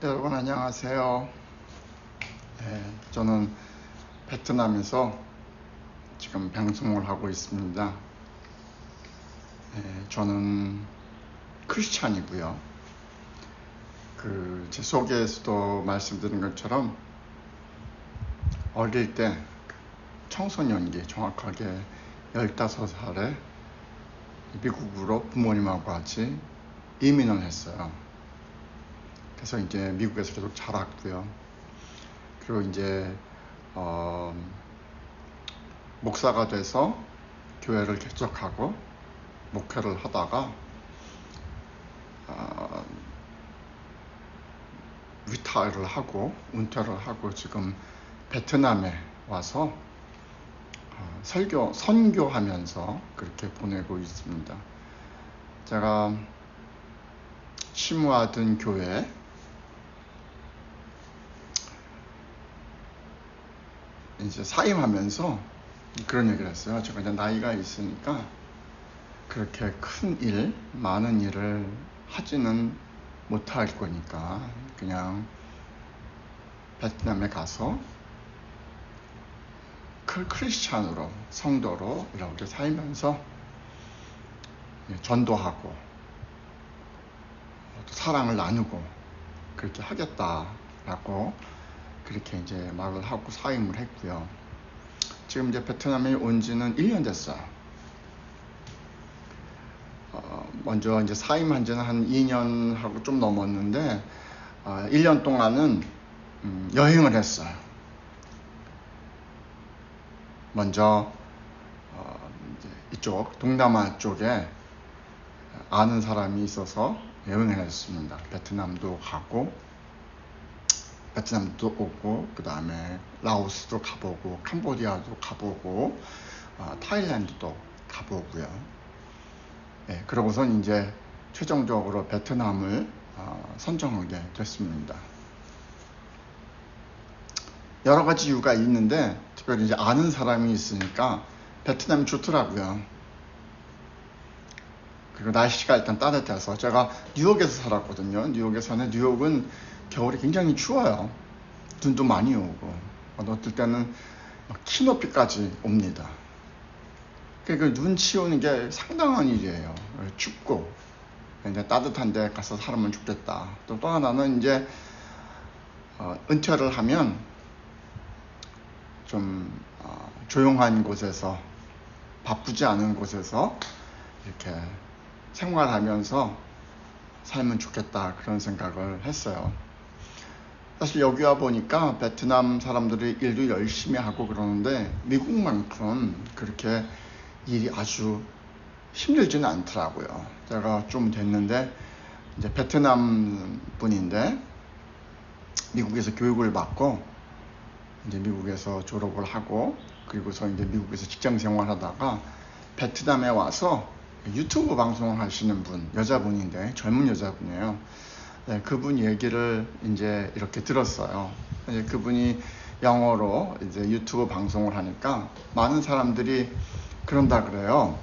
여러분 안녕하세요. 저는 베트남에서 지금 방송을 하고 있습니다. 저는 크리스찬이고요. 제 소개에서도 말씀드린 것처럼 어릴 때 청소년기 정확하게 15살에 미국으로 부모님하고 같이 이민을 했어요. 그래서 이제 미국에서 계속 자랐고요. 그리고 이제 목사가 돼서 교회를 개척하고 목회를 하다가 리타이어를 하고 은퇴를 하고 지금 베트남에 와서 선교하면서 그렇게 보내고 있습니다. 제가 심우하던 교회 이제 사임하면서 그런 얘기를 했어요. 제가 이제 나이가 있으니까 그렇게 큰 일, 많은 일을 하지는 못할 거니까 그냥 베트남에 가서 크리스찬으로, 성도로 이렇게 살면서 전도하고 또 사랑을 나누고 그렇게 하겠다라고 그렇게 이제 말을 하고 사임을 했고요. 지금 이제 베트남에 온 지는 1년 됐어요. 먼저 이제 사임한 지는 한 2년하고 좀 넘었는데 1년 동안은 여행을 했어요. 먼저 이제 이쪽 동남아 쪽에 아는 사람이 있어서 여행을 했습니다. 베트남도 가고 베트남도 오고 그 다음에 라오스도 가보고 캄보디아도 가보고 타일랜드도 가보고요. 그러고선 이제 최종적으로 베트남을 선정하게 됐습니다. 여러 가지 이유가 있는데 특별히 이제 아는 사람이 있으니까 베트남이 좋더라고요. 그리고 날씨가 일단 따뜻해서 제가 뉴욕에서 살았거든요. 뉴욕은 겨울이 굉장히 추워요. 눈도 많이 오고 어떨 때는 키 높이까지 옵니다. 그러니까 눈 치우는 게 상당한 일이에요. 춥고 이제 따뜻한 데 가서 살면 좋겠다. 또 하나는 이제 은퇴를 하면 좀 조용한 곳에서 바쁘지 않은 곳에서 이렇게 생활하면서 살면 좋겠다 그런 생각을 했어요. 사실 여기 와 보니까 베트남 사람들이 일도 열심히 하고 그러는데 미국만큼 그렇게 일이 아주 힘들지는 않더라고요. 제가 좀 됐는데 이제 베트남 분인데 미국에서 교육을 받고 이제 미국에서 졸업을 하고 그리고서 이제 미국에서 직장 생활하다가 베트남에 와서 유튜브 방송을 하시는 분, 여자분인데 젊은 여자분이에요. 그분 얘기를 이제 이렇게 들었어요. 이제 그분이 영어로 이제 유튜브 방송을 하니까 많은 사람들이 그런다 그래요.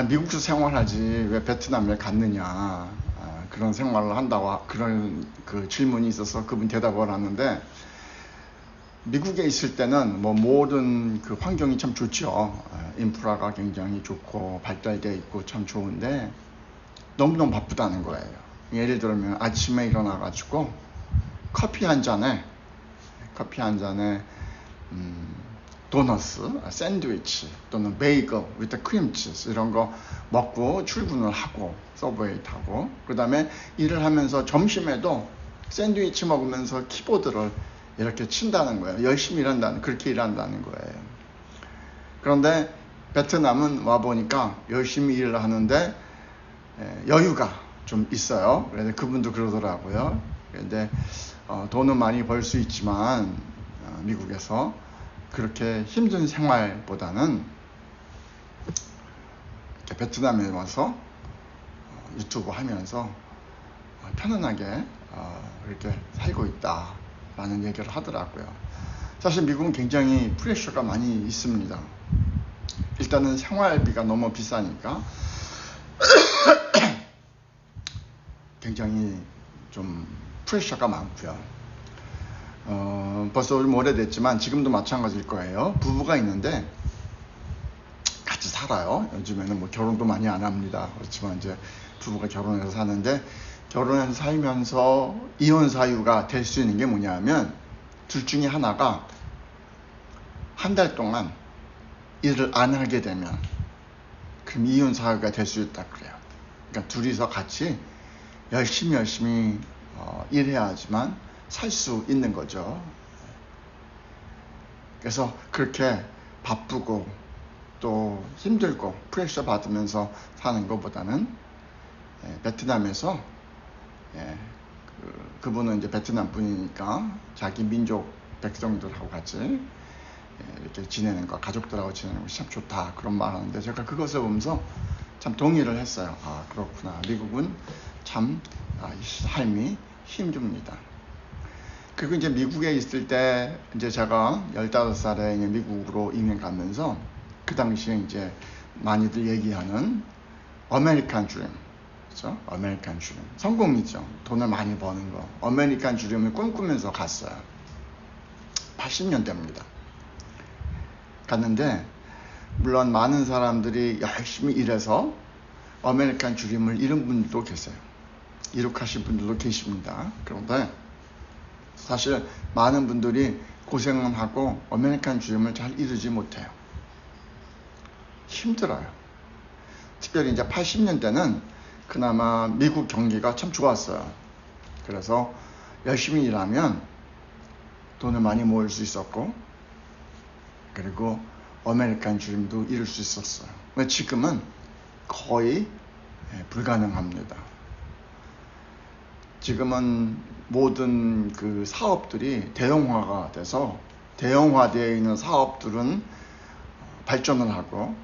미국에서 생활하지 왜 베트남에 갔느냐, 그런 생활을 한다고 그런 그 질문이 있어서 그분 대답을 하는데 미국에 있을 때는 뭐 모든 그 환경이 참 좋죠. 인프라가 굉장히 좋고 발달되어 있고 참 좋은데 너무너무 바쁘다는 거예요. 예를 들면 아침에 일어나 가지고 커피 한 잔에 도너스, 샌드위치 또는 베이글 with 크림치즈 이런 거 먹고 출근을 하고 서브웨이 타고 그 다음에 일을 하면서 점심에도 샌드위치 먹으면서 키보드를 이렇게 친다는 거예요. 열심히 그렇게 일한다는 거예요. 그런데 베트남은 와보니까 열심히 일을 하는데 여유가 좀 있어요. 그래서 그분도 그러더라고요. 그런데 돈은 많이 벌 수 있지만 미국에서 그렇게 힘든 생활보다는 이렇게 베트남에 와서 유튜브 하면서 편안하게 이렇게 살고 있다라는 얘기를 하더라고요. 사실 미국은 굉장히 프레셔가 많이 있습니다. 일단은 생활비가 너무 비싸니까 굉장히 좀 프레셔가 많고요. 벌써 좀 오래됐지만 지금도 마찬가지일 거예요. 부부가 있는데 같이 살아요. 요즘에는 뭐 결혼도 많이 안 합니다. 그렇지만 이제 부부가 결혼해서 사는데, 결혼해서 살면서 이혼 사유가 될 수 있는 게 뭐냐면, 둘 중에 하나가 한 달 동안 일을 안 하게 되면 그럼 이혼 사유가 될 수 있다 그래요. 그러니까 둘이서 같이 열심히 일해야지만 살 수 있는 거죠. 그래서 그렇게 바쁘고 또 힘들고 프레셔 받으면서 사는 것보다는 베트남에서 그분은 이제 베트남 분이니까 자기 민족 백성들하고 같이 이렇게 지내는 거, 가족들하고 지내는 것이 참 좋다, 그런 말 하는데, 제가 그것을 보면서 참 동의를 했어요. 아, 그렇구나. 미국은 참 삶이 힘듭니다. 그리고 이제 미국에 있을 때, 이제 제가 15살에 미국으로 이민 가면서, 그 당시에 이제 많이들 얘기하는 아메리칸 드림, 그렇죠? 아메리칸 드림. 성공이죠. 돈을 많이 버는 거. 아메리칸 드림을 꿈꾸면서 갔어요. 80년대입니다. 갔는데, 물론 많은 사람들이 열심히 일해서 아메리칸 드림을 이룬 분들도 계세요. 이룩하신 분들도 계십니다. 그런데 사실 많은 분들이 고생을 하고 아메리칸 드림을 잘 이루지 못해요. 힘들어요. 특별히 이제 80년대는 그나마 미국 경기가 참 좋았어요. 그래서 열심히 일하면 돈을 많이 모을 수 있었고, 그리고 아메리칸 드림도 이룰 수 있었어요. 지금은 거의 불가능합니다. 지금은 모든 그 사업들이 대형화가 돼서, 대형화되어 있는 사업들은 발전을 하고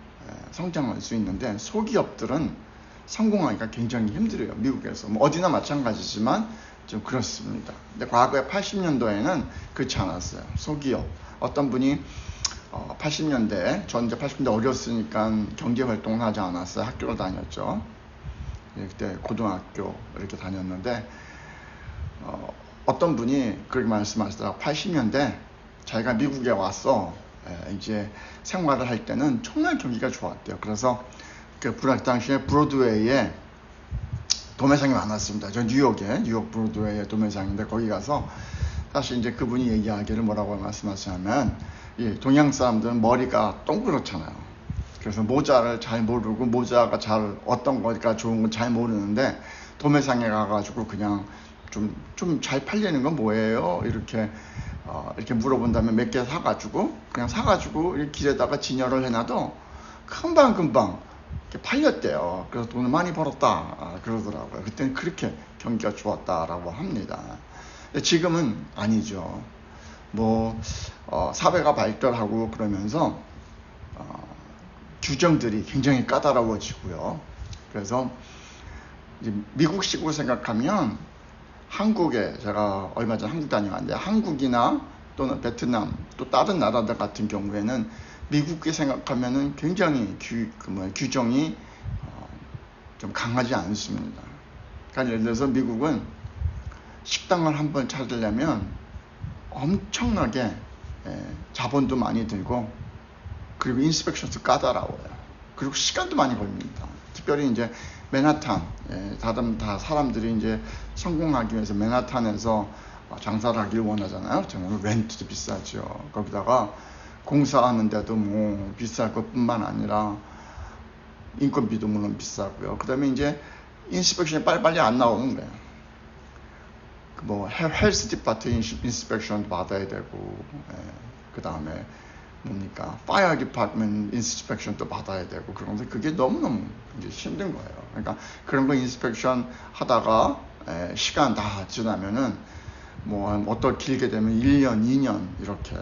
성장할 수 있는데, 소기업들은 성공하기가 굉장히 힘들어요. 미국에서 뭐 어디나 마찬가지지만 좀 그렇습니다. 근데 과거에 80년도에는 그렇지 않았어요. 소기업, 어떤 분이 80년대, 전 이제 80년대 어렸으니까 경제활동을 하지 않았어요. 학교를 다녔죠. 그때 고등학교 이렇게 다녔는데, 어떤 분이 그렇게 말씀하시더라고요. 80년대 자기가 미국에 와서 이제 생활을 할 때는 정말 경기가 좋았대요. 그래서 그 당시에 브로드웨이에 도매상이 많았습니다. 저 뉴욕에, 뉴욕 브로드웨이에 도매상인데, 거기 가서 사실 이제 그분이 얘기하기를 뭐라고 말씀하시냐면, 동양 사람들은 머리가 동그랗잖아요. 그래서 모자를 잘 모르고, 모자가 잘 어떤 거가 좋은 건 잘 모르는데, 도매상에 가가지고 그냥 좀 잘 팔리는 건 뭐예요? 이렇게 물어본다면 몇 개 사가지고 이렇게 길에다가 진열을 해놔도 금방 이렇게 팔렸대요. 그래서 돈을 많이 벌었다 그러더라고요. 그때는 그렇게 경기가 좋았다라고 합니다. 지금은 아니죠. 뭐 사회가 발달하고 그러면서 규정들이 굉장히 까다로워지고요. 그래서 이제 미국식으로 생각하면, 한국에, 제가 얼마 전에 한국 다녀왔는데, 한국이나 또는 베트남 또 다른 나라들 같은 경우에는 미국에 생각하면은 굉장히 규정이 좀 강하지 않습니다. 그러니까 예를 들어서 미국은 식당을 한번 찾으려면 엄청나게 자본도 많이 들고, 그리고 인스펙션도 까다로워요. 그리고 시간도 많이 걸립니다. 특별히 이제 맨하탄, 다 사람들이 이제 성공하기 위해서 맨하탄에서 장사를 하길 원하잖아요. 저는 렌트도 비싸죠. 거기다가 공사하는데도 뭐 비쌀 것뿐만 아니라 인건비도 물론 비싸고요. 그 다음에 이제 인스펙션이 빨리빨리 안 나오는 거예요. 뭐 헬스 디파트 인스펙션 받아야 되고, 그 다음에 뭡니까, 파이어 디파트먼트 인스펙션도 받아야 되고, 그런데 그게 너무너무 이제 힘든 거예요. 그러니까 그런 거 인스펙션 하다가 시간 다 지나면은 뭐 어떤 길게 되면 1년, 2년 이렇게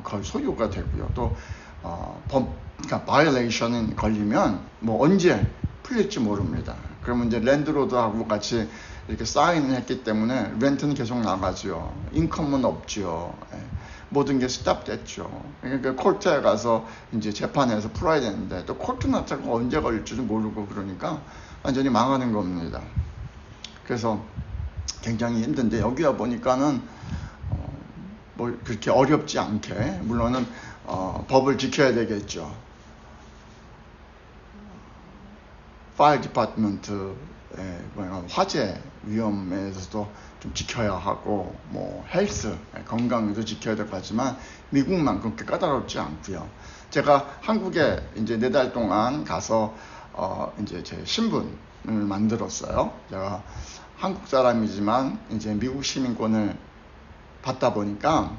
거의 소요가 되고요. 또 그러니까 바이올레이션이 걸리면 뭐 언제 풀릴지 모릅니다. 그러면 이제 랜드로드하고 같이 이렇게 사인을 했기 때문에 렌트는 계속 나가죠. 인컴은 없죠. 모든 게 스탑됐죠. 그러니까 코트에 가서 이제 재판에서 풀어야 되는데, 또 코트 나타가 언제 걸릴지도 모르고, 그러니까 완전히 망하는 겁니다. 그래서 굉장히 힘든데 여기 와 보니까는 뭐 그렇게 어렵지 않게, 물론은 법을 지켜야 되겠죠. 파일 디파트먼트의 화재 위험에서도 좀 지켜야 하고, 뭐 헬스 건강도 지켜야 될 것 같지만 미국만 그렇게 까다롭지 않고요. 제가 한국에 이제 4달 동안 가서 이제 제 신분을 만들었어요. 제가 한국 사람이지만 이제 미국 시민권을 받다 보니까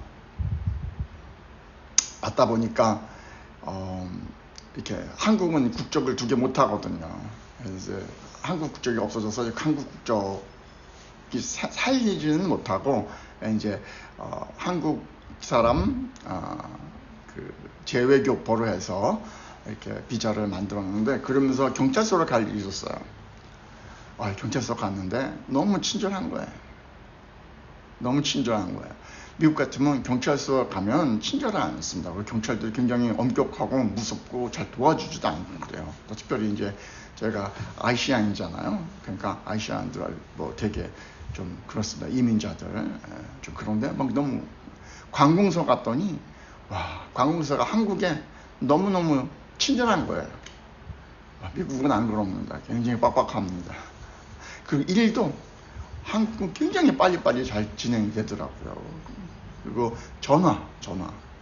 이렇게 한국은 국적을 2개 못 하거든요. 그래서 이제 한국 국적이 없어져서 한국 국적이 살리지는 못하고, 이제 한국 사람 그 재외교포로 해서 이렇게 비자를 만들었는데, 그러면서 경찰서로 갈 일이 있었어요. 경찰서 갔는데 너무 친절한 거예요. 너무 친절한 거예요. 미국 같으면 경찰서 가면 친절하지 않습니다. 경찰들이 굉장히 엄격하고 무섭고 잘 도와주지도 않는데요. 특별히 이제 제가 아시안이잖아요. 그러니까 아시안들 뭐 되게 좀 그렇습니다. 이민자들 좀 그런데 막 너무, 관공서 갔더니 관공서가 한국에 너무너무 친절한 거예요. 미국은 안 그럽니다. 굉장히 빡빡합니다. 그 일도 한국은 굉장히 빨리빨리 잘 진행이 되더라고요. 그리고 전화,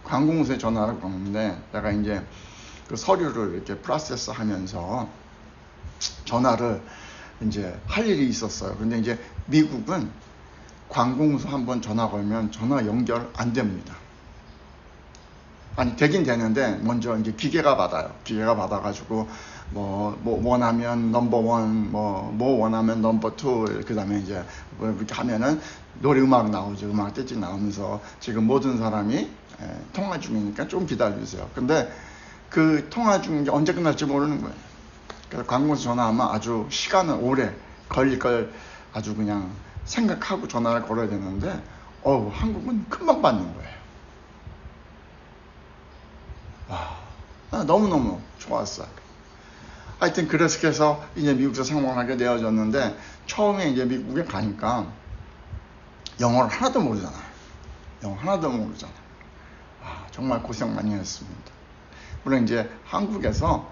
관공서에 전화를 거는데, 내가 이제 그 서류를 이렇게 프로세스 하면서 전화를 이제 할 일이 있었어요. 근데 이제 미국은 관공서 한번 전화 걸면 전화 연결 안 됩니다. 아니, 되긴 되는데 먼저 이제 기계가 받아요. 기계가 받아가지고 뭐 원하면 넘버 1, 뭐 원하면 넘버 2, 그 다음에 이제 뭐 이렇게 하면은 노래 음악 나오죠. 음악 떼찍 나오면서 지금 모든 사람이 통화 중이니까 좀 기다려주세요. 근데 그 통화 중이 언제 끝날지 모르는 거예요. 그래서 관공서 전화하면 아주 시간은 오래 걸릴 걸 아주 그냥 생각하고 전화를 걸어야 되는데, 한국은 금방 받는 거예요. 너무너무 좋았어요. 하여튼 그래서 이제 미국에서 생활하게 되어졌는데, 처음에 이제 미국에 가니까 영어를 하나도 모르잖아요. 정말 고생 많이 했습니다. 물론 이제 한국에서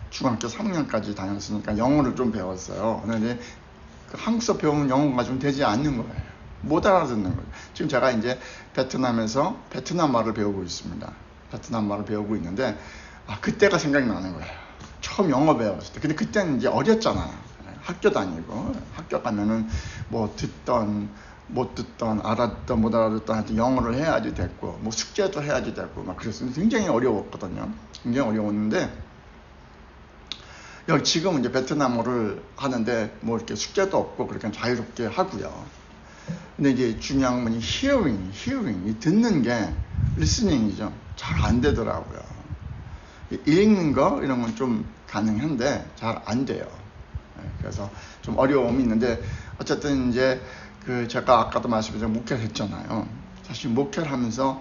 중학교 3학년까지 다녔으니까 영어를 좀 배웠어요. 근데 그 한국에서 배우는 영어가 좀 되지 않는 거예요. 못 알아듣는 거예요. 지금 제가 이제 베트남에서 베트남 말을 배우고 있습니다. 베트남 말을 배우고 있는데, 그때가 생각나는 거예요. 처음 영어 배웠을 때. 근데 그때는 이제 어렸잖아요. 학교 다니고, 학교 가면은 뭐 듣던 못 듣던, 알아듣던 못 알아듣던 하여튼 영어를 해야지 됐고, 뭐 숙제도 해야지 됐고 막 그랬어요. 굉장히 어려웠거든요. 굉장히 어려웠는데, 여기 지금 이제 베트남어를 하는데 뭐 이렇게 숙제도 없고 그렇게 자유롭게 하고요. 근데 이제 중요한 건 hearing, 이 듣는 게 listening이죠. 잘 안 되더라고요. 읽는 거 이런 건 좀 가능한데 잘 안 돼요. 그래서 좀 어려움이 있는데, 어쨌든 이제 그 제가 아까도 말씀드린 목회를 했잖아요. 사실 목회를 하면서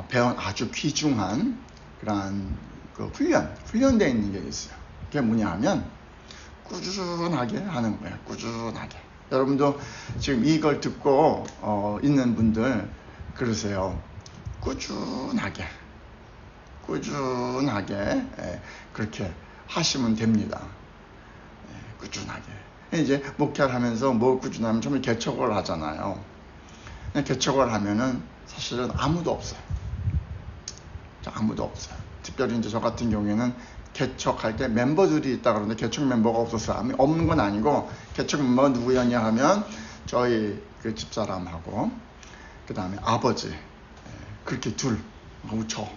배운 아주 귀중한 그런 그 훈련되어 있는 게 있어요. 그게 뭐냐 하면 꾸준하게 하는 거예요. 꾸준하게. 여러분도 지금 이걸 듣고 있는 분들 그러세요. 꾸준하게 그렇게 하시면 됩니다. 꾸준하게. 이제 목회를 하면서 뭐 꾸준하면 처음에 개척을 하잖아요. 개척을 하면은 사실은 아무도 없어요. 특별히 이제 저 같은 경우에는 개척할 때 멤버들이 있다 그러는데 개척 멤버가 없었어요. 없는 건 아니고, 개척 멤버가 누구였냐 하면 저희 그 집사람하고 그 다음에 아버지, 그렇게 둘하고 저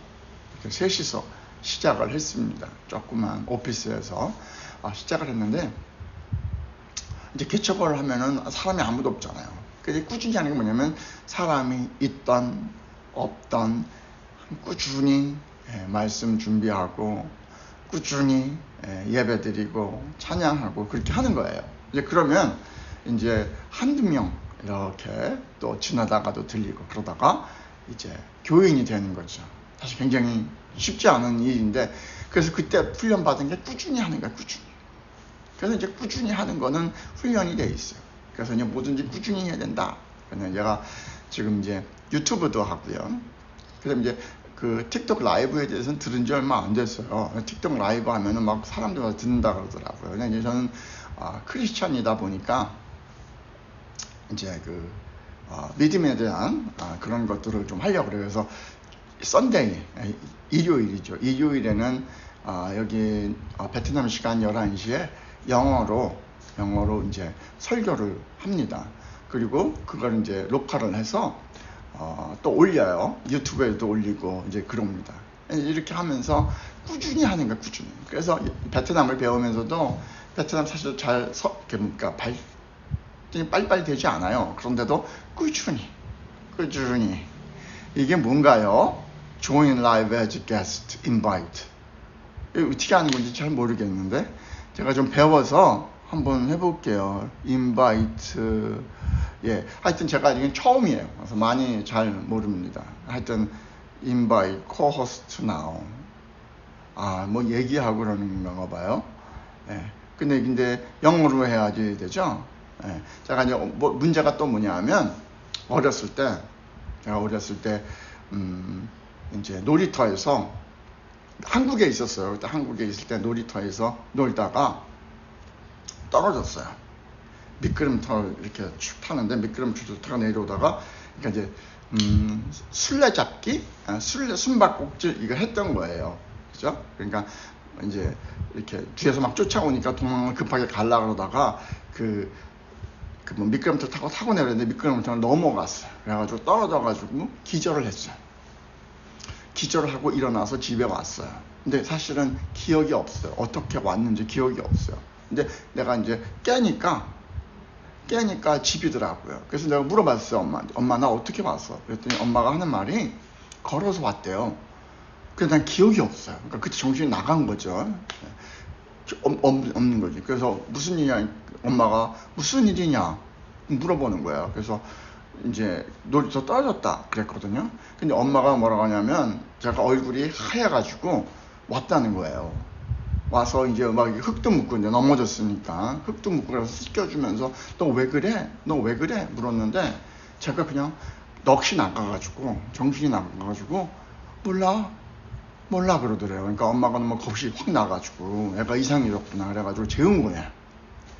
이렇게 셋이서 시작을 했습니다. 조그만 오피스에서 시작을 했는데, 이제 개척을 하면은 사람이 아무도 없잖아요. 그래서 꾸준히 하는 게 뭐냐면, 사람이 있던 없던 꾸준히 말씀 준비하고 꾸준히 예배드리고 찬양하고 그렇게 하는 거예요. 이제 그러면 이제 한두 명 이렇게 또 지나다가도 들리고 그러다가 이제 교인이 되는 거죠. 사실 굉장히 쉽지 않은 일인데, 그래서 그때 훈련 받은 게 꾸준히 하는 거예요. 그래서 이제 꾸준히 하는 거는 훈련이 돼 있어요. 그래서 이제 뭐든지 꾸준히 해야 된다. 그래서 제가 지금 이제 유튜브도 하고요. 그다음에 이제 그 틱톡 라이브에 대해서는 들은 지 얼마 안 됐어요. 틱톡 라이브 하면은 막 사람들 와서 듣는다 그러더라고요. 근데 이제 저는 크리스찬이다 보니까 이제 그 믿음에 대한 그런 것들을 좀 하려고 그래요. 그래서 썬데이, 일요일이죠. 일요일에는 여기 베트남 시간 11시에 영어로 이제 설교를 합니다. 그리고 그걸 이제 녹화를 해서 또 올려요. 유튜브에도 올리고 이제 그럽니다. 이렇게 하면서 꾸준히 하는 거야, 꾸준히. 그래서 베트남을 배우면서도 베트남 사실 그러니까 빨리빨리 되지 않아요. 그런데도 꾸준히 이게 뭔가요? Join live as guest invite. 이거 어떻게 하는 건지 잘 모르겠는데 제가 좀 배워서 한번 해볼게요. invite. 예, 하여튼 제가 이건 처음이에요. 그래서 많이 잘 모릅니다. 하여튼 invite co-host now. 뭐 얘기하고 그러는 건가 봐요. 예. 근데 영어로 해야지 되죠. 예. 제가 이제 문제가 또 뭐냐면 제가 어렸을 때 이제 놀이터에서 한국에 있었어요. 그때 한국에 있을 때 놀이터에서 놀다가 떨어졌어요. 미끄럼틀 이렇게 쭉 타는데 미끄럼틀 타고 내려오다가 그러니까 이제 술래잡기, 숨바꼭질 이거 했던 거예요. 그죠? 그러니까 이제 이렇게 뒤에서 막 쫓아오니까 도망을 급하게 가려고 그러다가 뭐 미끄럼틀 타고 내렸는데 미끄럼틀을 넘어갔어요. 그래가지고 떨어져가지고 기절을 했어요. 기절을 하고 일어나서 집에 왔어요. 근데 사실은 기억이 없어요. 어떻게 왔는지 기억이 없어요. 근데 내가 이제 깨니까 집이더라고요. 그래서 내가 물어봤어요, 엄마한테. 엄마, 나 어떻게 왔어? 그랬더니 엄마가 하는 말이 걸어서 왔대요. 그래서 난 기억이 없어요. 그러니까 그때 정신이 나간 거죠. 없는 거지. 그래서 무슨 일이냐, 엄마가 무슨 일이냐 물어보는 거예요. 그래서 이제 놀이터 떨어졌다 그랬거든요. 근데 엄마가 뭐라고 하냐면 제가 얼굴이 하얘가지고 왔다는 거예요. 와서 이제 막 흙도 묻고 이제 넘어졌으니까 흙도 묻고 그래서 씻겨주면서 너 왜 그래? 물었는데 제가 그냥 넋이 나가가지고 정신이 나가가지고 몰라 그러더래요. 그러니까 엄마가 너무 겁이 확 나가지고 애가 이상해졌구나 그래가지고 재운 거야.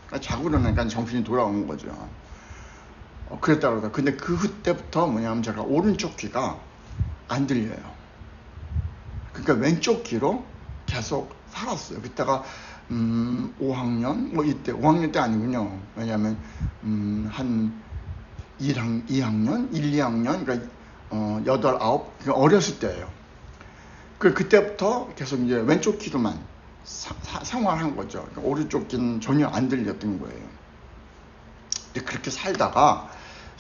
그러니까 자고 일어나니까 정신이 돌아오는 거죠. 그랬다 그러다. 근데 그때부터 뭐냐면 제가 오른쪽 귀가 안 들려요. 그러니까 왼쪽 귀로 계속 살았어요. 그때가 5학년 뭐 이때 5학년 때 아니군요. 왜냐하면 한 2학년 2학년 그러니까 8, 9 그러니까 어렸을 때예요. 그때부터 계속 이제 왼쪽 귀로만 생활한 거죠. 그러니까 오른쪽 귀는 전혀 안 들렸던 거예요. 그렇게 살다가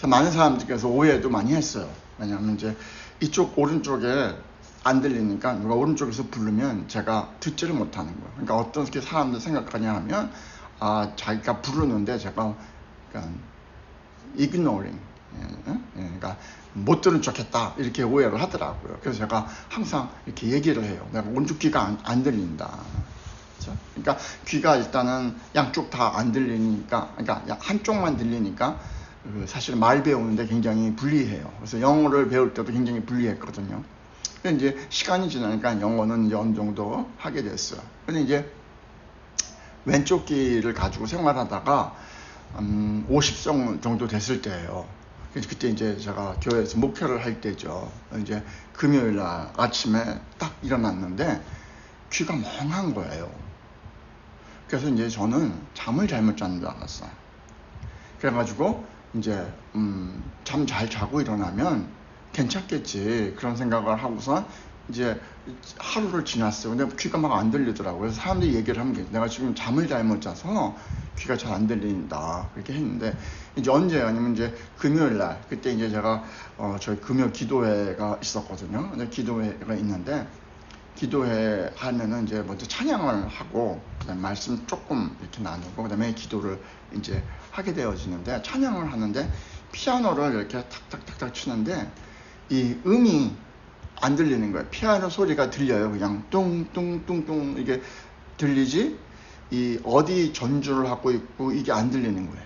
많은 사람들께서 오해도 많이 했어요. 왜냐하면 이제 이쪽 오른쪽에 안 들리니까 누가 오른쪽에서 부르면 제가 듣지를 못하는 거예요. 그러니까 어떻게 사람들 생각하냐 하면 자기가 부르는데 제가 그러니까 ignoring, 그러니까 못 들은 척했다 이렇게 오해를 하더라고요. 그래서 제가 항상 이렇게 얘기를 해요. 내가 오른쪽 귀가 안 들린다. 그렇죠? 그러니까 귀가 일단은 양쪽 다 안 들리니까, 그러니까 한쪽만 들리니까 사실 말 배우는데 굉장히 불리해요. 그래서 영어를 배울 때도 굉장히 불리했거든요. 근데 이제 시간이 지나니까 영어는 이제 어느 정도 하게 됐어요. 근데 이제 왼쪽 귀를 가지고 생활하다가 50세 정도 됐을 때예요. 그때 이제 제가 교회에서 목회를 할 때죠. 이제 금요일 날 아침에 딱 일어났는데 귀가 멍한 거예요. 그래서 이제 저는 잠을 잘못 잤는 줄 알았어요. 그래가지고 이제 잠 잘 자고 일어나면 괜찮겠지 그런 생각을 하고서 이제 하루를 지났어요. 근데 귀가 막 안 들리더라고요. 그래서 사람들이 얘기를 하는 게 내가 지금 잠을 잘못 자서 귀가 잘 안 들린다 그렇게 했는데 이제 언제 아니면 이제 금요일 날 그때 이제 제가 저희 금요 기도회가 있었거든요. 근데 기도회가 있는데 기도회 하면은 이제 먼저 찬양을 하고 그다음에 말씀 조금 이렇게 나누고 그다음에 기도를 이제 하게 되어지는데 찬양을 하는데 피아노를 이렇게 탁탁탁탁 치는데 이 음이 안 들리는 거예요. 피아노 소리가 들려요. 그냥 뚱뚱뚱뚱 이게 들리지 이 어디 전주를 하고 있고 이게 안 들리는 거예요.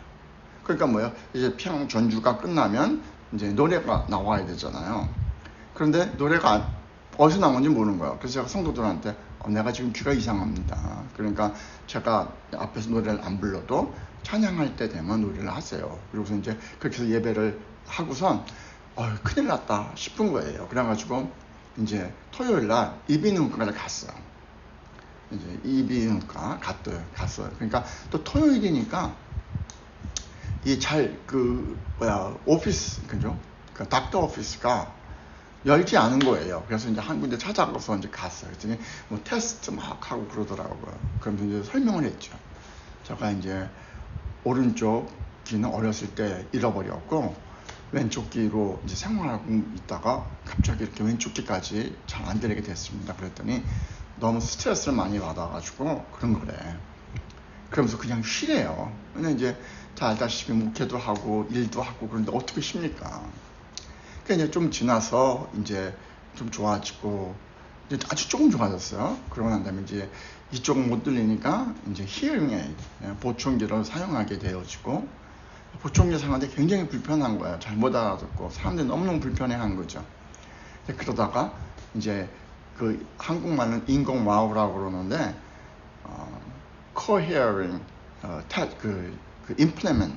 그러니까 뭐야, 이제 피아노 전주가 끝나면 이제 노래가 나와야 되잖아요. 그런데 노래가 어디서 나오는지 모르는 거예요. 그래서 제가 성도들한테 내가 지금 귀가 이상합니다. 그러니까 제가 앞에서 노래를 안 불러도 찬양할 때 되면 노래를 하세요. 그리고서 이제 그렇게 해서 예배를 하고선 큰일 났다 싶은 거예요. 그래가지고 이제 토요일 날 이비인후과를 갔어요. 이제 이비인후과 갔어요. 그러니까 또 토요일이니까 이 오피스, 그죠? 그 닥터 오피스가 열지 않은 거예요. 그래서 이제 한 군데 찾아가서 이제 갔어요. 그랬더니 뭐 테스트 막 하고 그러더라고요. 그러면서 이제 설명을 했죠. 제가 이제 오른쪽 귀는 어렸을 때 잃어버렸고 왼쪽 귀로 이제 생활하고 있다가 갑자기 이렇게 왼쪽 귀까지 잘 안 들리게 됐습니다. 그랬더니 너무 스트레스를 많이 받아가지고 그런 거래. 그러면서 그냥 쉬래요. 근데 이제 다 알다시피 목회도 하고 일도 하고 그런데 어떻게 쉽니까? 그러니까 이제 좀 지나서 이제 좀 좋아지고 이제 아주 조금 좋아졌어요. 그러고 난 다음에 이제 이쪽은 못 들리니까 이제 히어링 에이드, 보청기를 사용하게 되어지고 보청기 사용하는데 굉장히 불편한 거예요. 잘 못 알아듣고 사람들이 너무너무 불편해한 거죠. 그러다가 이제 그 한국말은 인공와우라고 그러는데 cohearing 그 implement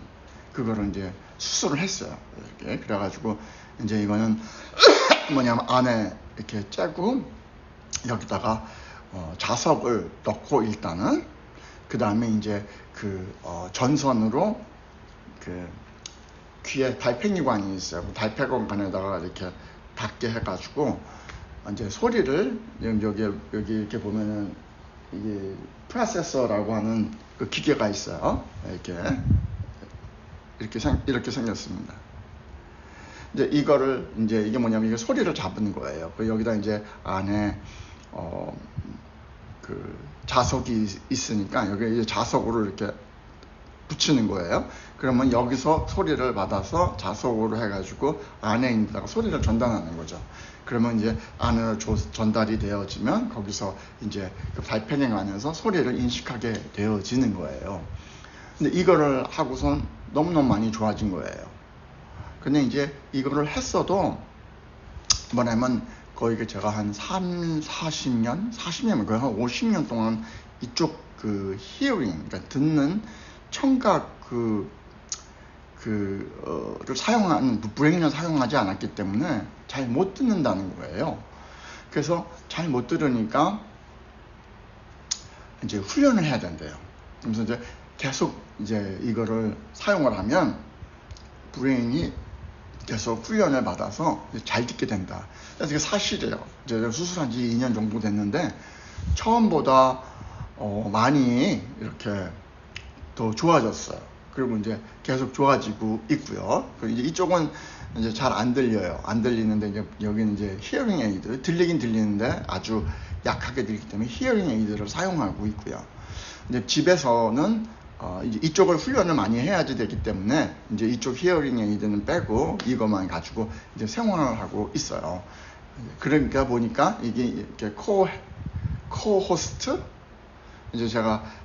그거를 이제 수술을 했어요. 이렇게 그래가지고 이제 이거는 뭐냐면 안에 이렇게 째고 여기다가 자석을 넣고 일단은 그 다음에 이제 그 전선으로 그 귀에 달팽이관이 있어요. 그 달팽이관에다가 이렇게 닿게 해가지고 이제 소리를 여기 이렇게 보면은 이게 프로세서라고 하는 그 기계가 있어요. 이렇게 생겼습니다. 이제 이거를 이제 이게 뭐냐면 이게 소리를 잡은 거예요. 여기다 이제 안에 그 자석이 있으니까 여기 이제 자석으로 이렇게 붙이는 거예요. 그러면 여기서 소리를 받아서 자석으로 해가지고 안에 있다가 소리를 전달하는 거죠. 그러면 이제 안으로 전달이 되어지면 거기서 이제 그 달팽이 안에서 소리를 인식하게 되어지는 거예요. 근데 이거를 하고선 너무너무 많이 좋아진 거예요. 근데 이제 이거를 했어도 뭐냐면 거의 제가 한 40년, 거의 한 50년 동안 이쪽 그 히어링, 그러니까 듣는 청각 를 브레인을 사용하지 않았기 때문에 잘 못 듣는다는 거예요. 그래서 잘 못 들으니까 이제 훈련을 해야 된대요. 그래서 이제 계속 이제 이거를 사용을 하면 브레인이 계속 훈련을 받아서 잘 듣게 된다. 그래서 이게 사실이에요. 이제 수술한 지 2년 정도 됐는데 처음보다 많이 이렇게 더 좋아졌어요. 그리고 이제 계속 좋아지고 있고요. 이제 이쪽은 이제 잘 안 들려요. 안 들리는데 이제 여기는 이제 히어링 에이드, 들리긴 들리는데 아주 약하게 들리기 때문에 히어링 에이드를 사용하고 있고요. 이제 집에서는 이제 이쪽을 훈련을 많이 해야지 되기 때문에 이제 이쪽 히어링 에이드는 빼고 이것만 가지고 이제 생활을 하고 있어요. 그러니까 보니까 이게 이렇게 코호스트 이제 제가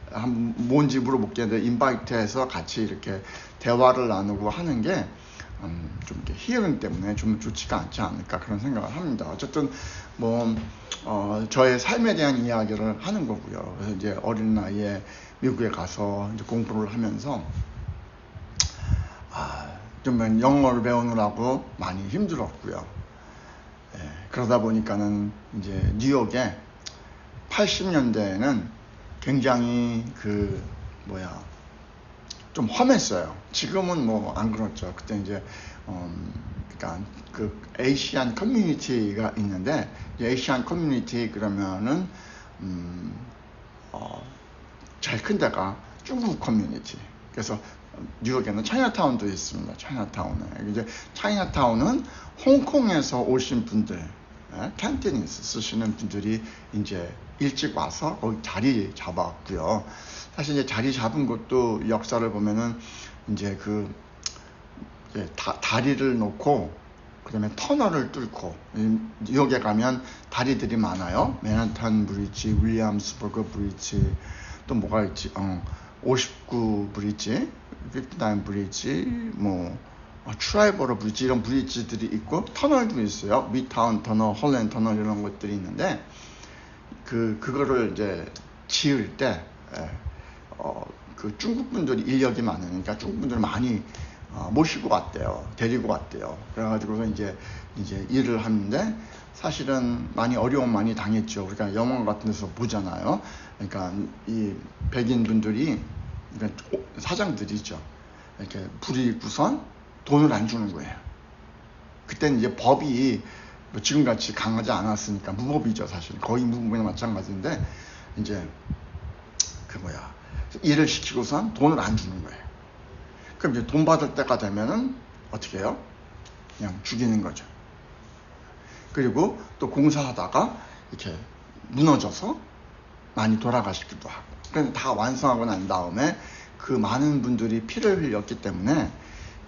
뭔지 물어볼게요. 인바이트해서 같이 이렇게 대화를 나누고 하는 게 좀 이렇게 히어링 때문에 좀 좋지가 않지 않을까 그런 생각을 합니다. 어쨌든 뭐 저의 삶에 대한 이야기를 하는 거고요. 그래서 이제 어린 나이에 미국에 가서 이제 공부를 하면서 좀 영어를 배우느라고 많이 힘들었고요. 그러다 보니까는 이제 뉴욕에 80년대에는 굉장히 좀 험했어요. 지금은 뭐 안 그렇죠. 그때 이제 그러니까 그 에이시안 커뮤니티가 있는데 에이시안 커뮤니티 그러면은 제일 큰 데가 중국 커뮤니티. 그래서 뉴욕에는 차이나타운도 있습니다. 차이나타운에 이제 차이나타운은 홍콩에서 오신 분들, 캔티니스 쓰시는 분들이 이제 일찍 와서 거기 자리 잡았고요. 사실 이제 자리 잡은 것도 역사를 보면은 이제 다리를 놓고 그다음에 터널을 뚫고 뉴욕에 가면 다리들이 많아요. 맨하탄 브리지, 윌리엄스버그 브리지, 또 뭐가 있지? 59 브리지. 59 브리지, 뭐 트라이버로 브리지 이런 브리지들이 있고 터널도 있어요. 미타운 터널, 홀랜드 터널 이런 것들이 있는데 그거를 이제 지을 때 그 중국 분들이 인력이 많으니까 중국 분들을 많이 모시고 왔대요. 데리고 왔대요. 그래가지고 이제 일을 하는데 사실은 많이 어려움 많이 당했죠. 그러니까 영화 같은 데서 보잖아요. 그러니까 이 백인 분들이 그러니까 사장들이죠. 이렇게 부리고선 돈을 안 주는 거예요. 그때는 이제 법이 뭐 지금같이 강하지 않았으니까 무법이죠. 사실 거의 무법이나 마찬가지인데 이제 일을 시키고선 돈을 안 주는 거예요. 그럼 이제 돈 받을 때가 되면은 어떻게 해요? 그냥 죽이는 거죠. 그리고 또 공사하다가 이렇게 무너져서 많이 돌아가시기도 하고. 그래서 다 완성하고 난 다음에 그 많은 분들이 피를 흘렸기 때문에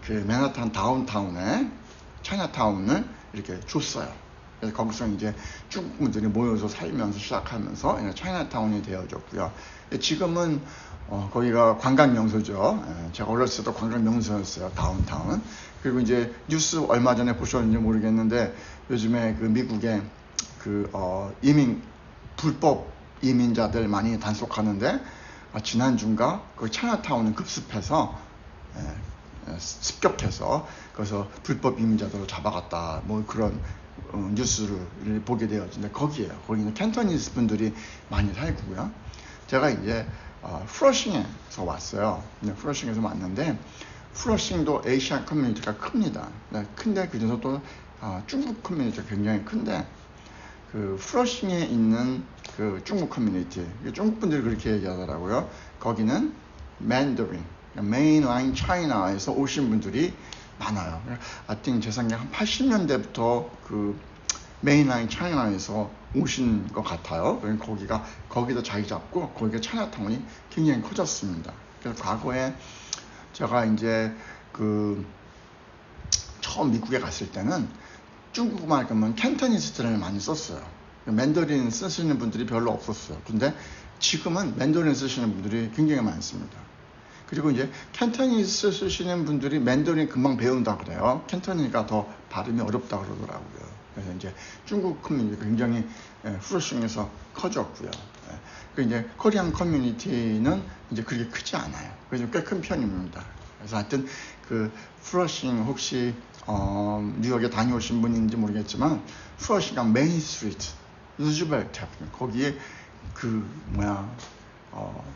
그 맨하탄 다운타운에 차이나타운을 이렇게 줬어요. 그래서 거기서 이제 중국 분들이 모여서 살면서 시작하면서 차이나타운이 되어졌고요. 지금은 거기가 관광 명소죠. 제가 어렸을 때도 관광 명소였어요. 다운타운. 그리고 이제 뉴스 얼마 전에 보셨는지 모르겠는데 요즘에 그 미국의 불법 이민자들 많이 단속하는데 지난주인가 그 차이나타운을 급습해서 습격해서 그래서 불법 이민자들을 잡아갔다 뭐 그런 뉴스를 보게 되었는데 거기는 캔터니스 분들이 많이 살고요. 제가 이제 플러싱에서 왔어요. 플러싱에서 왔는데 플러싱도 아시안 커뮤니티가 큽니다. 근데 그중에서 또 중국 커뮤니티가 굉장히 큰데 그 플러싱에 있는 그 중국 커뮤니티, 중국 분들이 그렇게 얘기하더라고요. 거기는 맨더린, 메인라인 차이나에서 오신 분들이 많아요. I think 제 생각에 한 80년대부터 그 메인라인 차이나에서 오신 것 같아요. 거기다 자리 잡고 거기가 차이나타운이 굉장히 커졌습니다. 그래서 과거에 제가 이제 처음 미국에 갔을 때는 중국말 그러면 캔터니스트를 많이 썼어요. 맨더린 쓰시는 분들이 별로 없었어요. 근데 지금은 맨더린 쓰시는 분들이 굉장히 많습니다. 그리고 이제 캔터니스 쓰시는 분들이 맨더린 금방 배운다 그래요. 캔터니가 더 발음이 어렵다 그러더라고요. 그래서 이제 중국 커뮤니티가 굉장히 플러싱에서 커졌고요. 그 이제 코리안 커뮤니티는 이제 그렇게 크지 않아요. 그래서 꽤 큰 편입니다. 그래서 하여튼 그 플러싱 혹시 뉴욕에 다녀오신 분인지 모르겠지만 플러싱과 메인 스트리트, 루즈벨트 거기에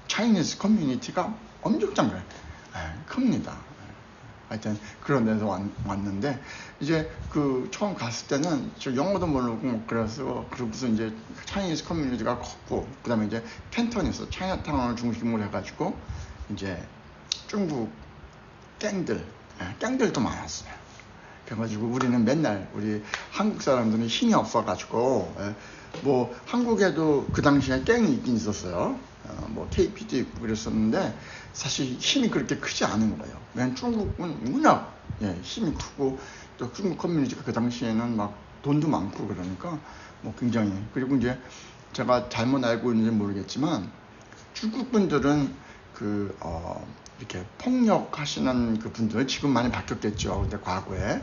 차이니즈 커뮤니티가 엄청 큽니다. 하여튼 그런 데서 왔는데 이제 처음 갔을 때는 저 영어도 모르고 그래서 이제 차이니즈 커뮤니티가 컸고 그다음에 이제 캔턴에서 차이나타운을 중심으로 해가지고 이제 중국 갱들도 많았어요. 그래가지고 우리는 맨날 우리 한국 사람들은 힘이 없어가지고 뭐 한국에도 그 당시에 갱이 있긴 있었어요. 뭐 KP도 있고 그랬었는데 사실 힘이 그렇게 크지 않은 거예요. 왜냐면 중국은 워낙 힘이 크고 또 중국 커뮤니티가 그 당시에는 막 돈도 많고 그러니까 뭐 굉장히 그리고 이제 제가 잘못 알고 있는지 모르겠지만 중국 분들은 이렇게 폭력하시는 그 분들 지금 많이 바뀌었겠죠. 근데 과거에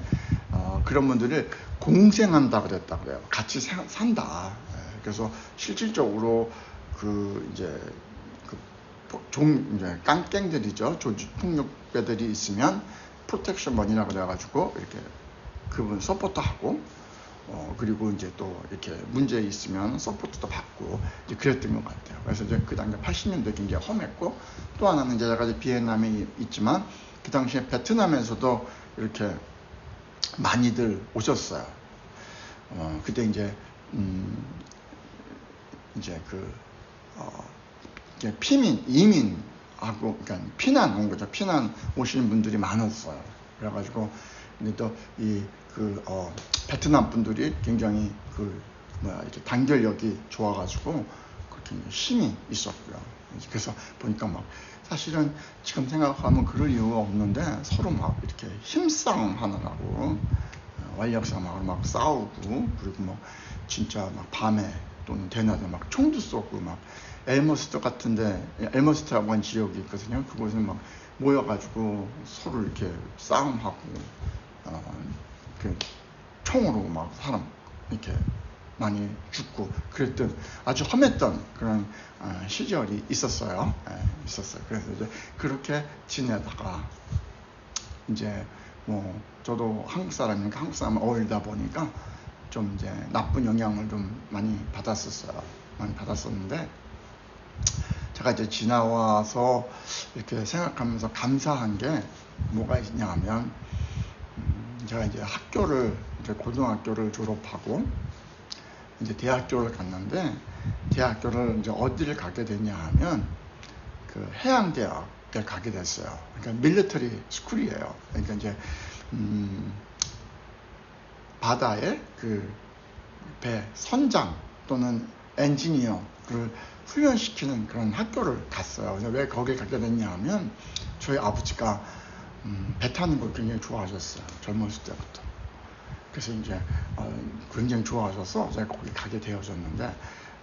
그런 분들을 공생한다 그랬다 그래요. 같이 산다. 그래서 실질적으로 이제 깡갱들이죠. 폭력배들이 있으면 프로텍션 머니라 그래가지고 이렇게 그분 서포트하고 그리고 이제 또 이렇게 문제 있으면 서포트도 받고 이제 그랬던 것 같아요. 그래서 이제 그 당시 80년대 굉장히 험했고 또 하나는 이제 여러 가지 비엔남이 있지만 그 당시에 베트남에서도 이렇게 많이들 오셨어요. 그때 이제 이민하고 그러니까 피난 온 거죠. 피난 오시는 분들이 많았어요. 그래가지고 근데 또 베트남 분들이 굉장히 이렇게 단결력이 좋아가지고 그렇게 힘이 있었고요. 그래서 보니까 막 사실은 지금 생각하면 그럴 이유가 없는데 서로 막 이렇게 힘싸움 하느라고 완력싸움하고 막 싸우고 그리고 뭐 진짜 막 밤에 또는 대낮에 막 총도 쏘고 막 엘머스터 같은데, 엘머스터라고 하는 지역이 있거든요. 그곳은 막 모여가지고 서로 이렇게 싸움하고, 그 총으로 막 사람 이렇게 많이 죽고 그랬던 아주 험했던 그런 시절이 있었어요. 있었어요. 그래서 이제 그렇게 지내다가 이제 뭐 저도 한국 사람이니까 한국 사람 어울리다 보니까 좀 이제 나쁜 영향을 좀 많이 받았었어요. 많이 받았었는데 제가 이제 지나와서 이렇게 생각하면서 감사한 게 뭐가 있냐면 제가 이제 학교를 이제 고등학교를 졸업하고 이제 대학교를 갔는데 대학교를 이제 어디를 가게 됐냐 하면 그 해양대학을 가게 됐어요. 그러니까 밀리터리 스쿨이에요. 그러니까 이제 바다에 그 배 선장 또는 엔지니어를 훈련시키는 그런 학교를 갔어요. 그래서 왜 거기 가게 됐냐 하면 저희 아버지가 배 타는 걸 굉장히 좋아하셨어요. 젊었을 때부터. 그래서 이제 굉장히 좋아하셔서 제가 거기 가게 되어졌는데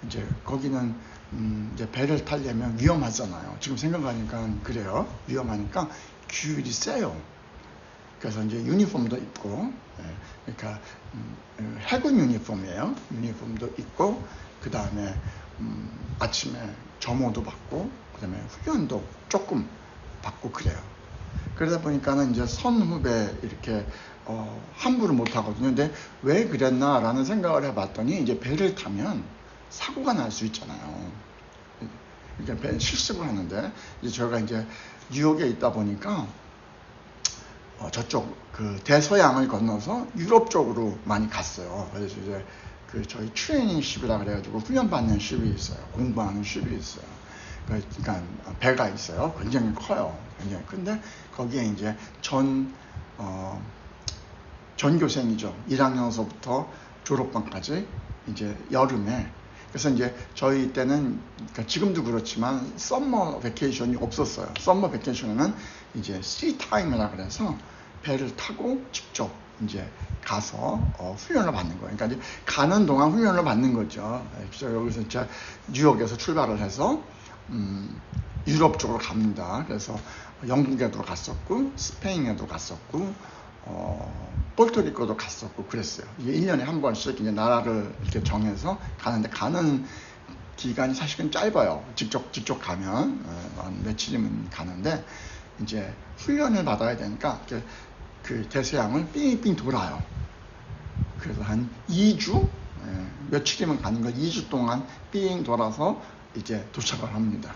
이제 거기는 이제 배를 타려면 위험하잖아요. 지금 생각하니까 그래요. 위험하니까 규율이 세요. 그래서 이제 유니폼도 입고, 그러니까 해군 유니폼이에요. 유니폼도 입고, 그 다음에 아침에 점호도 받고, 그 다음에 훈련도 조금 받고 그래요. 그러다 보니까는 이제 선후배 이렇게 함부로 못 하거든요. 근데 왜 그랬나라는 생각을 해봤더니 이제 배를 타면 사고가 날 수 있잖아요. 그러니까 배 실습을 하는데 이제 저희가 이제 뉴욕에 있다 보니까 저쪽 그 대서양을 건너서 유럽 쪽으로 많이 갔어요. 그래서 이제 그 저희 트레이닝십이라 그래가지고 훈련받는 십이 있어요. 공부하는 십이 있어요. 그러니까 배가 있어요. 굉장히 커요. 굉장히 큰데 거기에 이제 전교생이죠. 1학년서부터 졸업반까지 이제 여름에. 그래서 이제 저희 때는 그러니까 지금도 그렇지만 썸머 베케이션이 없었어요. 썸머 베케이션은 이제 시 타임이라 그래서 배를 타고 직접 이제 가서 훈련을 받는 거예요. 그러니까 이제 가는 동안 훈련을 받는 거죠. 그래서 여기서 이제 뉴욕에서 출발을 해서 유럽 쪽으로 갑니다. 그래서 영국에도 갔었고 스페인에도 갔었고 포르토리코도 갔었고 그랬어요. 이게 1년에 한 번씩 이제 나라를 이렇게 정해서 가는데 가는 기간이 사실은 짧아요. 직접 가면 한 며칠이면 가는데 이제 훈련을 받아야 되니까 그 대서양을 삥삥 돌아요. 그래서 한 2주 며칠이면 가는 거 2주 동안 삥 돌아서 이제 도착을 합니다.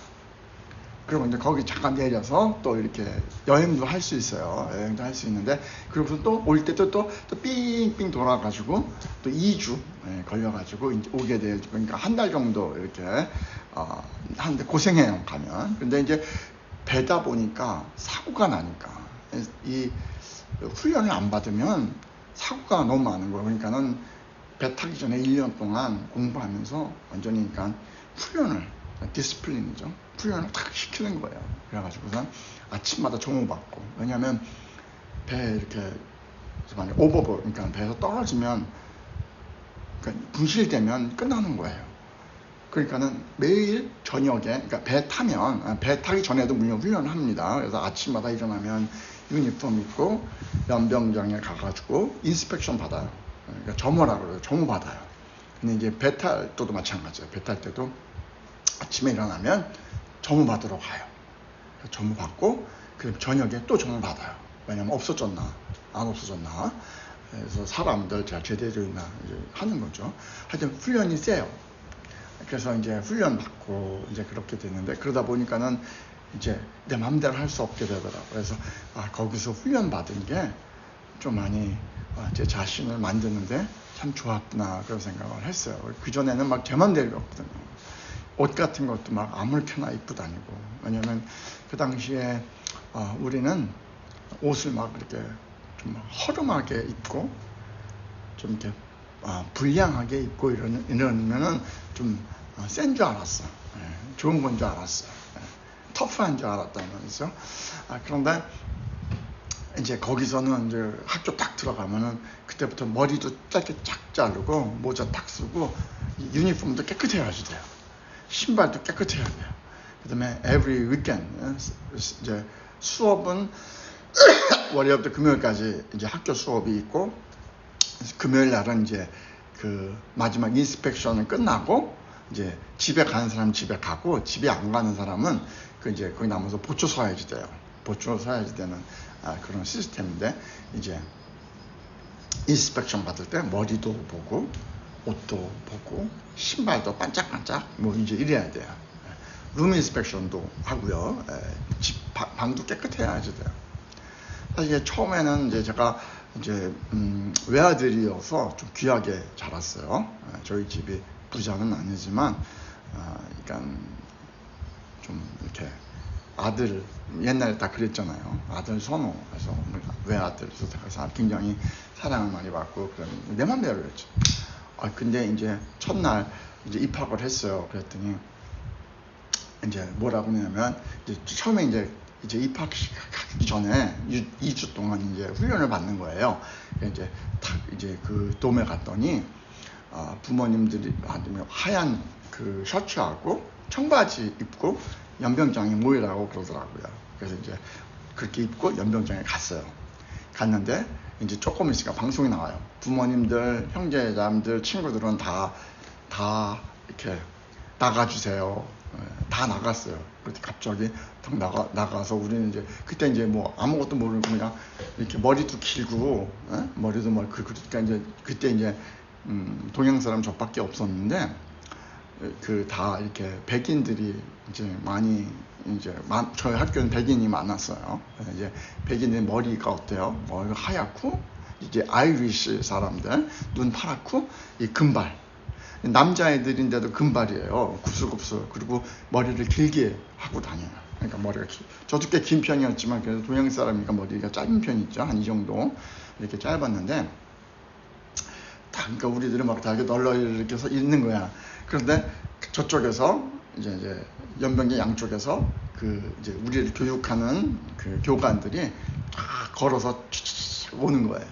그리고 이제 거기 잠깐 내려서 또 이렇게 여행도 할 수 있어요. 여행도 할 수 있는데, 그리고 또 올 때도 또 삥삥 돌아가지고 또 2주 걸려가지고 이제 오게 돼요. 그러니까 한 달 정도 이렇게 하는데 고생해요, 가면. 근데 이제 배다 보니까 사고가 나니까 이 훈련을 안 받으면 사고가 너무 많은 거예요. 그러니까는 배 타기 전에 1년 동안 공부하면서 완전히 그러니까 훈련을 디스플린이죠. 훈련을 탁 시키는 거예요. 그래가지고선 아침마다 조모받고, 왜냐하면 배 이렇게 오버볼, 그러니까 배에서 떨어지면 그러니까 분실되면 끝나는 거예요. 그러니까는 매일 저녁에, 그러니까 배 타기 전에도 물론 훈련을 합니다. 그래서 아침마다 일어나면 유니폼 입고 연병장에 가가지고 인스펙션 받아요. 그러니까 점호라고 그래요. 점호 받아요. 근데 이제 배 탈 때도 마찬가지예요. 배 탈 때도 아침에 일어나면 점호 받으러 가요. 점호 받고 그럼 저녁에 또 점호 받아요. 왜냐면 없어졌나 안 없어졌나. 그래서 사람들 잘 제대로 있나 이제 하는 거죠. 하여튼 훈련이 세요. 그래서 이제 훈련 받고 이제 그렇게 됐는데, 그러다 보니까는 이제 내 마음대로 할 수 없게 되더라고요. 그래서 거기서 훈련 받은 게 좀 많이 제 자신을 만드는데 참 좋았구나 그런 생각을 했어요. 그 전에는 막 제 맘대로였거든요. 옷 같은 것도 막 아무렇게나 입고 다니고. 왜냐면 그 당시에 우리는 옷을 막 이렇게 좀 허름하게 입고 좀 이렇게 불량하게 입고 이러면은 좀 센 줄 알았어. 좋은 건 줄 알았어. 터프한 줄 알았단 말이죠. 그런데 이제 거기서는 이제 학교 딱 들어가면은 그때부터 머리도 짧게 쫙 자르고 모자 딱 쓰고 유니폼도 깨끗해야지 돼요. 신발도 깨끗해야 돼요. 그다음에 every weekend 이제 수업은 월요일부터 금요일까지 이제 학교 수업이 있고 금요일 날은 이제 그 마지막 인스펙션을 끝나고 이제 집에 가는 사람은 집에 가고 집에 안 가는 사람은 그 이제 거기 남아서 보초 서야지 돼요. 보초 서야지 되는 그런 시스템인데 이제 인스펙션 받을 때 머리도 보고 옷도 보고 신발도 반짝반짝 뭐 이제 이래야 돼요. 룸 인스펙션도 하고요. 집 방도 깨끗해야지 돼요. 사실 처음에는 이제 제가 이제 외아들이어서 좀 귀하게 자랐어요. 저희 집이 부자는 아니지만 그러니까 좀 이렇게 아들 옛날에 다 그랬잖아요. 아들 선호. 그래서 외아들 그래서 굉장히 사랑을 많이 받고 그런 내 맘대로 했죠. 근데 이제 첫날 이제 입학을 했어요. 그랬더니 이제 뭐라고 하냐면 이제 처음에 이제 입학하기 전에 2주 동안 이제 훈련을 받는 거예요. 이제 그 돔에 갔더니 부모님들이 하얀 그 셔츠하고 청바지 입고 연병장에 모이라고 그러더라고요. 그래서 이제 그렇게 입고 연병장에 갔어요. 갔는데 이제 조금 있으니까 방송이 나와요. 부모님들, 형제자매들, 친구들은 다 이렇게 나가주세요. 다 나갔어요. 그때 갑자기 딱 나가서 우리는 이제 그때 이제 뭐 아무것도 모르고 그냥 이렇게 머리도 길고 머리도 뭐 그러니까 이제 그때 이제 동양 사람 저밖에 없었는데 그 다 이렇게 백인들이 이제 많이 이제 저희 학교는 백인이 많았어요. 그래서 이제 백인의 머리가 어때요? 머리가 하얗고 이제 아이리시 사람들 눈 파랗고 이 금발 남자애들인데도 금발이에요. 굽슬굽슬. 그리고 머리를 길게 하고 다녀요. 그러니까 머리가 저도 꽤 긴 편이었지만 그래도 동양 사람이니까 머리가 짧은 편이 있죠. 한 이 정도 이렇게 짧았는데 그러니까 우리들은 막 다 이렇게 널널히 이렇게 서 있는 거야. 그런데 저쪽에서 이제 연병계 양쪽에서 그 이제 우리를 교육하는 그 교관들이 다 걸어서 오는 거예요.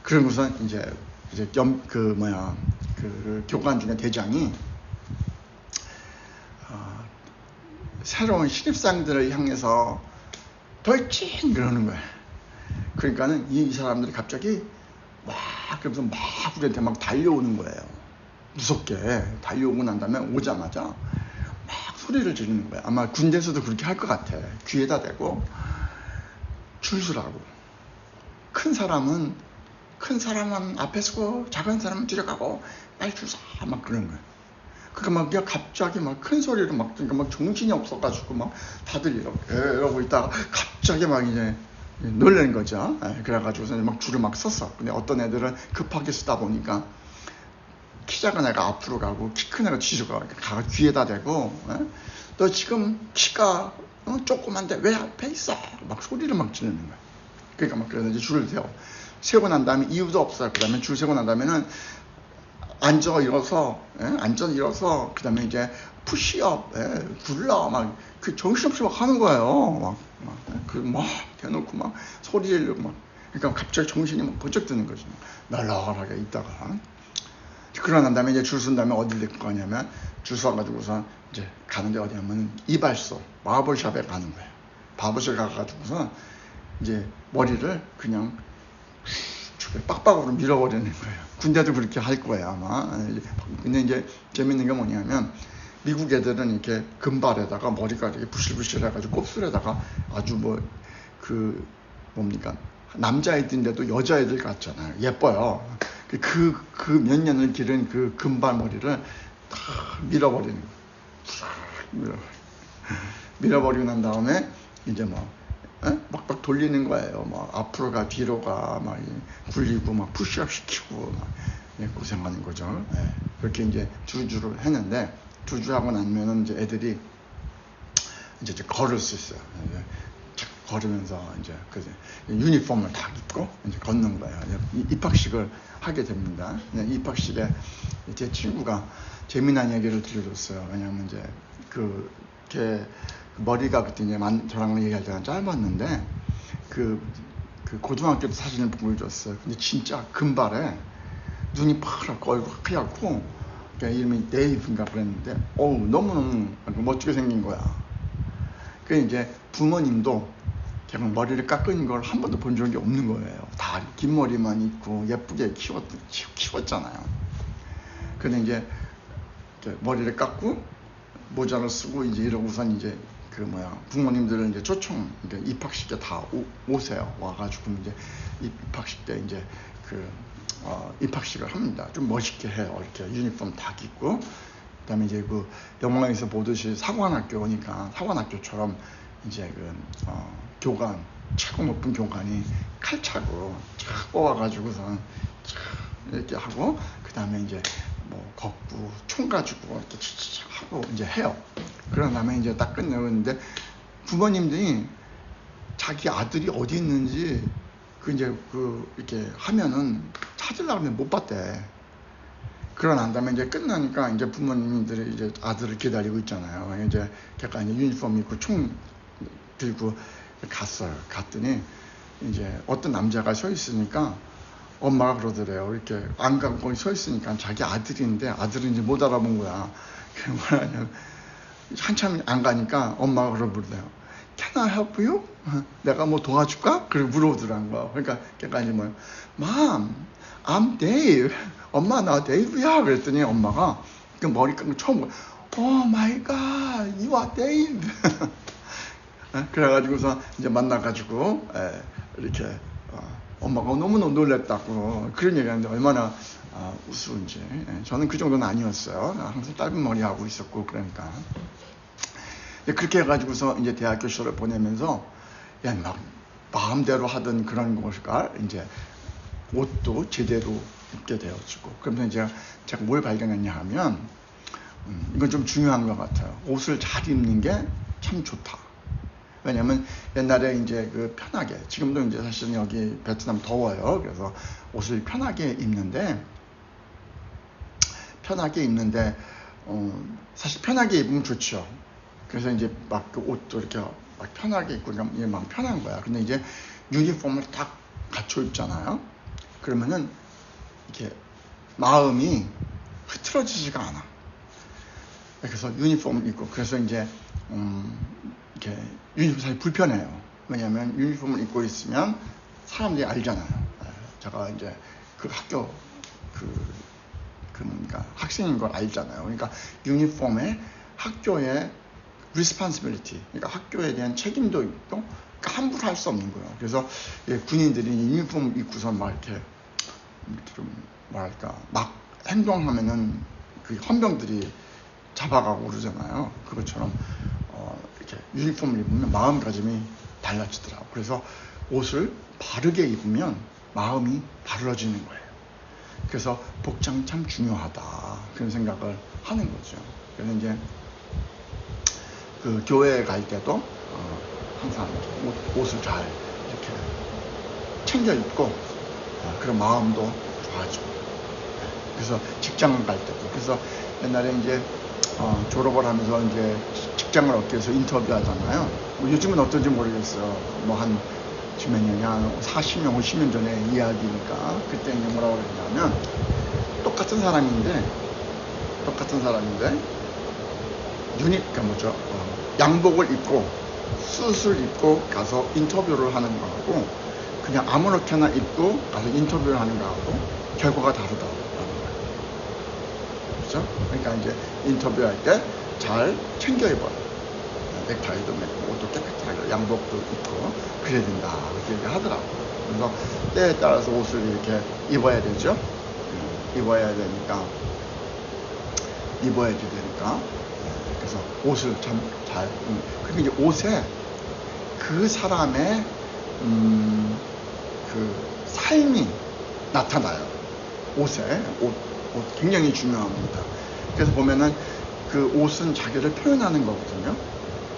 그러고서 이제 그 교관 중에 대장이 새로운 신입생들을 향해서 돌진 그러는 거예요. 그러니까는 이 사람들이 갑자기 막 그러면서 막 우리한테 막 달려오는 거예요. 무섭게 달려오고 난 다음에 오자마자 막 소리를 지르는 거예요. 아마 군대에서도 그렇게 할 것 같아. 귀에다 대고 줄 서라고. 큰 사람은 앞에 서고 작은 사람은 뒤로 가고 빨리 줄 서 막 그러는 거예요. 그러니까 막 갑자기 막 큰 소리로 그러니까 막 정신이 없어가지고 막 다들 이러고 있다가 갑자기 막 이제 놀라는 거죠. 그래가지고서 막 줄을 막 섰어. 근데 어떤 애들은 급하게 쓰다 보니까 키 작은 애가 앞으로 가고 키 큰 애가 뒤로 가 귀에다 대고 너 지금 키가 조그만데 왜 앞에 있어? 막 소리를 막 지르는 거야. 그러니까 막 그래서 이제 줄을 세고 난 다음에 이유도 없어요. 그 다음에 줄 세고 난 다음에는 앉아 일어서 그 다음에 이제 푸시업 굴러 막 그 정신없이 막 하는 거예요. 막 대놓고 막 소리를 막 그러니까 갑자기 정신이 막 번쩍 드는 거지. 널널하게 있다가 그러고 난 다음에 이제 줄 쓴 다음에 어딜 데리고 가냐면 줄 서가지고서 이제 가는데 어디냐면 이발소 바버샵에 가는 거예요. 바버샵에 가가지고서 이제 머리를 그냥 빡빡으로 밀어버리는 거예요. 군대도 그렇게 할 거예요 아마. 근데 이제 재밌는 게 뭐냐면 미국 애들은 이렇게 금발에다가 머리가 이렇게 부실부실 해가지고 곱슬에다가 아주 뭐 그 뭡니까 남자애들인데도 여자애들 같잖아요. 예뻐요. 그 몇 년을 기른 그 금발 머리를 다 밀어버리는 거예요. 밀어버리고 난 다음에 이제 막 돌리는 거예요. 막 앞으로 가 뒤로 가 막 굴리고 막 푸시업 시키고 막 고생하는 거죠. 그렇게 이제 주주를 했는데 주주하고 나면은 이제 애들이 이제 걸을 수 있어요. 걸으면서 이제 유니폼을 다 입고 이제 걷는 거예요. 입학식을 하게 됩니다. 입학식에 제 친구가 재미난 얘기를 들려줬어요. 왜냐하면 이제 걔 머리가 그때 이제 저랑 얘기할 때가 짧았는데 그 고등학교 때 사진을 보여줬어요. 근데 진짜 금발에 눈이 파랗고 얼굴 하얗고 그러니까 이름이 데이브인가 그랬는데, 너무너무 멋지게 생긴 거야. 그 이제 부모님도 그냥 머리를 깎은 걸 한 번도 본 적이 없는 거예요. 다 긴 머리만 있고 예쁘게 키웠잖아요. 근데 이제 머리를 깎고 모자를 쓰고 이제 이러고선 이제 부모님들은 이제 초청 입학식 때 다 오세요. 와가지고 이제 입학식 때 이제 입학식을 합니다. 좀 멋있게 해요. 이렇게 유니폼 다 입고, 그다음에 이제 영화에서 보듯이 사관학교니까 사관학교처럼 이제 교관, 최고 높은 교관이 칼차고 촥 뽑아가지고선 이렇게 하고, 그다음에 이제 걷고 총 가지고 이렇게 하고 이제 해요. 그런 다음에 이제 딱 끝내는데, 부모님들이 자기 아들이 어디 있는지 이렇게 하면은 찾으려고 하면 못 봤대. 그러고 다음에 이제 끝나니까 이제 부모님들이 이제 아들을 기다리고 있잖아요. 이제 약간 유니폼 입고 총 들고 갔어요. 갔더니 이제 어떤 남자가 서 있으니까 엄마가 그러더래요. 이렇게 안 가고 거기 서 있으니까 자기 아들인데 아들은 이제 못 알아본 거야. 그러면 한참 안 가니까 엄마가 그러더래요. Can I help you? 내가 뭐 도와줄까? 그리고 물어보더라는 거야. 그러니까 걔가 이제 Mom, I'm Dave. 엄마 나 데이브야. 그랬더니 엄마가 그 머리 깎고 처음 Oh my God, you are Dave. 그래가지고서 이제 만나가지고 이렇게 엄마가 너무너무 놀랬다고 그런 얘기하는데 얼마나 우스운지. 저는 그 정도는 아니었어요. 항상 짧은 머리 하고 있었고 그러니까. 그렇게 해가지고서 이제 대학교 시절을 보내면서 막 마음대로 하던 그런 것과 이제 옷도 제대로 입게 되어지고, 그러면서 이제 제가 뭘 발견했냐 하면 이건 좀 중요한 것 같아요. 옷을 잘 입는 게 참 좋다. 왜냐면 옛날에 이제 편하게, 지금도 이제 사실은 여기 베트남 더워요. 그래서 옷을 편하게 입는데 사실 편하게 입으면 좋죠. 그래서 이제 막 옷도 이렇게 막 편하게 입고 이게 막 편한 거야. 근데 이제 유니폼을 딱 갖춰 입잖아요. 그러면은 이렇게 마음이 흐트러지지가 않아. 그래서 유니폼을 입고, 그래서 이제 이렇게 유니폼 사실 불편해요. 왜냐하면 유니폼을 입고 있으면 사람들이 알잖아요. 제가 이제 그 학교 그러니까 학생인 걸 알잖아요. 그러니까 유니폼에 학교의 responsibility, 그러니까 학교에 대한 책임도 있고, 그러니까 함부로 할 수 없는 거예요. 그래서 군인들이 유니폼 입고서 막 이렇게 좀 막 행동하면은 그 헌병들이 잡아가고 그러잖아요. 그것처럼 이렇게 유니폼을 입으면 마음가짐이 달라지더라고. 그래서 옷을 바르게 입으면 마음이 바르러지는 거예요. 그래서 복장이 참 중요하다, 그런 생각을 하는 거죠. 그래서 이제 교회에 갈 때도 항상 옷을 잘 이렇게 챙겨 입고 그런 마음도 좋아지고, 그래서 직장을 갈 때도, 그래서 옛날에 이제 졸업을 하면서 이제 직장을 얻기 위해서 인터뷰하잖아요. 요즘은 어떤지 모르겠어요. 지금 몇 년이야, 한 40년, 50년 전에 이야기니까. 그때 이제 뭐라고 그랬냐면, 똑같은 사람인데 양복을 입고 숯을 입고 가서 인터뷰를 하는 거하고, 그냥 아무렇게나 입고 가서 인터뷰를 하는 거하고 결과가 다르다는 거예요. 그렇죠? 그러니까 이제 인터뷰할 때 잘 챙겨 입어요. 넥타이도 맺고 옷도 깨끗하게 양복도 입고 그래야 된다, 그렇게 얘기하더라고요. 그래서 때에 따라서 옷을 이렇게 입어야 되죠. 입어야 되니까. 그래서 옷을 참 잘, 그리고 이제 옷에 그 사람의 그 삶이 나타나요. 옷 굉장히 중요합니다. 그래서 보면은 그 옷은 자기를 표현하는 거거든요.